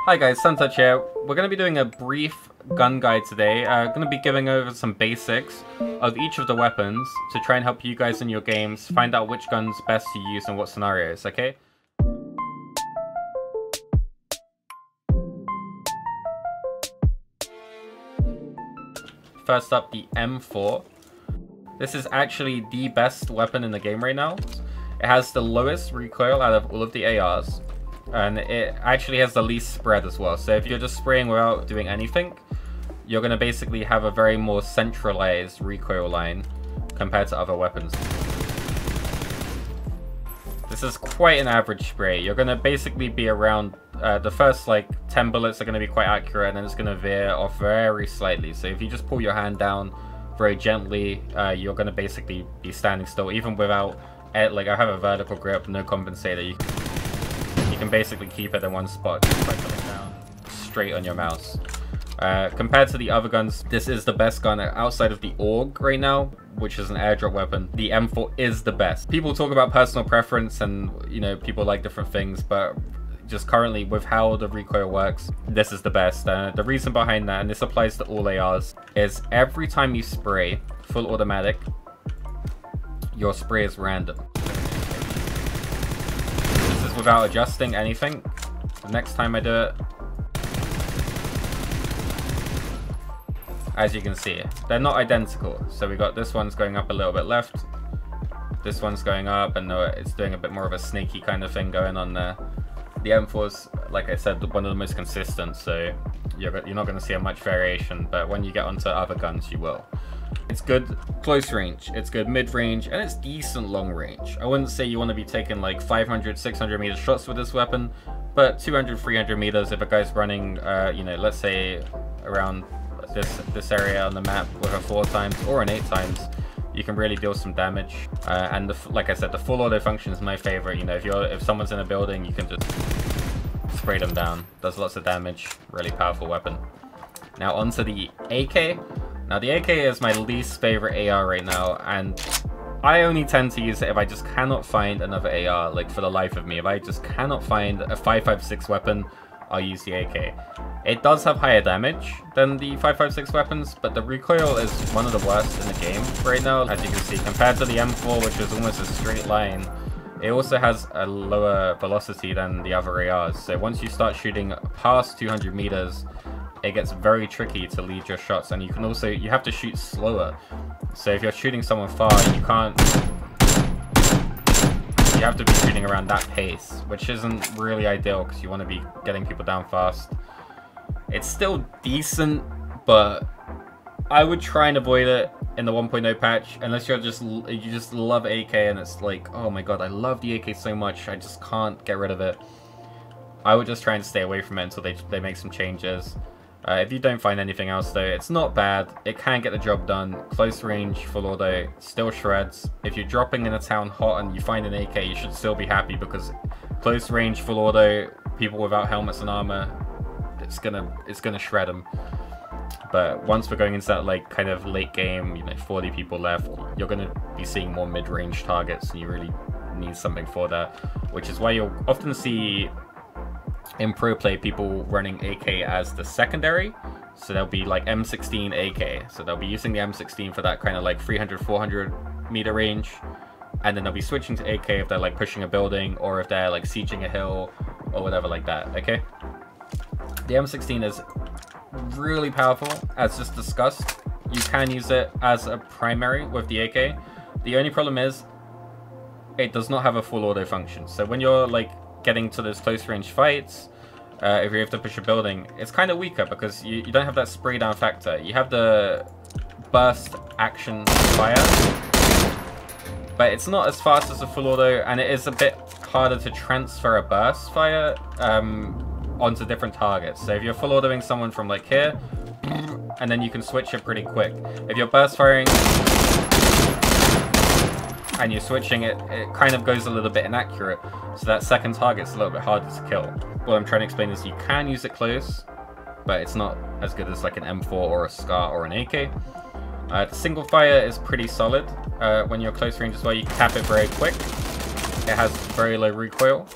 Hi guys, Suntouch here. We're going to be doing a brief gun guide today. Going to be giving over some basics of each of the weapons to try and help you guys in your games find out which gun's best to use in what scenarios, okay? First up, the M4. This is actually the best weapon in the game right now. It has the lowest recoil out of all of the ARs. And it actually has the least spread as well. So if you're just spraying without doing anything, you're going to basically have a very more centralized recoil line compared to other weapons. This is quite an average spray. You're going to basically be around, the first like 10 bullets are going to be quite accurate, and then it's going to veer off very slightly. So if you just pull your hand down very gently, you're going to basically be standing still, even without, like I have a vertical grip, no compensator. You can basically keep it in one spot just by coming down straight on your mouse. Compared to the other guns, this is the best gun outside of the AUG right now, which is an airdrop weapon. The M4 is the best. People talk about personal preference and, you know, people like different things, but just currently with how the recoil works, this is the best. The reason behind that, and this applies to all ARs, is every time you spray full automatic, your spray is random. Without adjusting anything. The next time I do it, as you can see, they're not identical. So we got this one's going up a little bit left, this one's going up, and it's doing a bit more of a snaky kind of thing going on there. The M4's, like I said, one of the most consistent, so you're not going to see much variation, but when you get onto other guns, you will. It's good close range, it's good mid-range, and it's decent long range. I wouldn't say you want to be taking like 500, 600 meter shots with this weapon, but 200, 300 meters if a guy's running, you know, let's say around this area on the map with a 4x or an 8x, you can really deal some damage. And like I said, the full auto function is my favorite. You know, if someone's in a building, you can just spray them down. Does lots of damage, really powerful weapon. Now onto the AK. Now the AK is my least favorite AR right now, and I only tend to use it if I just cannot find another AR, like for the life of me. If I just cannot find a 5.56 weapon, I'll use the AK. It does have higher damage than the 5.56 weapons, but the recoil is one of the worst in the game right now. As you can see, compared to the M4, which is almost a straight line, it also has a lower velocity than the other ARs. So once you start shooting past 200 meters, it gets very tricky to lead your shots, and you have to shoot slower. So if you're shooting someone far, you have to be shooting around that pace, which isn't really ideal because you want to be getting people down fast. It's still decent, but I would try and avoid it in the 1.0 patch, unless you just love AK and it's like, oh my god, I love the AK so much, I just can't get rid of it. I would just try and stay away from it until they make some changes. If you don't find anything else though, it's not bad. It can get the job done. Close range, full auto, still shreds. If you're dropping in a town hot and you find an AK, you should still be happy, because close range, full auto, people without helmets and armor, it's gonna shred them. But once we're going into that like kind of late game, you know, 40 people left, you're gonna be seeing more mid-range targets, and you really need something for that, which is why you'll often see in pro play people running AK as the secondary. So they'll be like M16 AK, so they'll be using the M16 for that kind of like 300-400 meter range, and then they'll be switching to AK if they're like pushing a building, or if they're like sieging a hill or whatever like that. Okay, the M16 is really powerful, as just discussed. You can use it as a primary with the AK. The only problem is it does not have a full auto function. So when you're like getting to those close range fights, if you have to push a building, it's kind of weaker because you don't have that spray down factor. You have the burst action fire, but it's not as fast as a full auto, and it is a bit harder to transfer a burst fire onto different targets. So if you're full autoing someone from like here, and then you can switch it pretty quick. If you're burst firing and you're switching it, it kind of goes a little bit inaccurate, so that second target's a little bit harder to kill. What I'm trying to explain is you can use it close, but it's not as good as like an M4 or a SCAR or an AK. The single fire is pretty solid when you're close range as well. You cap it very quick. It has very low recoil,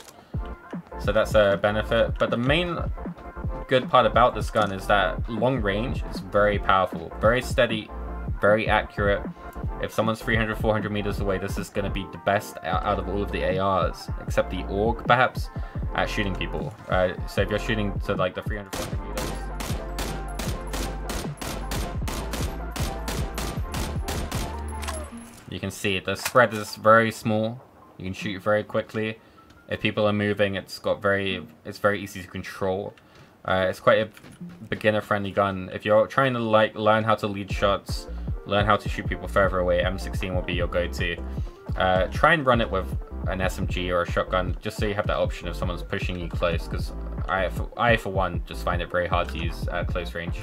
so that's a benefit. But the main good part about this gun is that long range is very powerful, very steady, very accurate. If someone's 300, 400 meters away, this is going to be the best out of all of the ARs, except the AUG, perhaps, at shooting people. So if you're shooting to like the 300, 400 meters, you can see the spread is very small. You can shoot very quickly. If people are moving, it's very easy to control. It's quite a beginner-friendly gun. If you're trying to like learn how to lead shots, learn how to shoot people further away, M16 will be your go-to. Try and run it with an SMG or a shotgun, just so you have that option if someone's pushing you close, because I for one, just find it very hard to use at close range.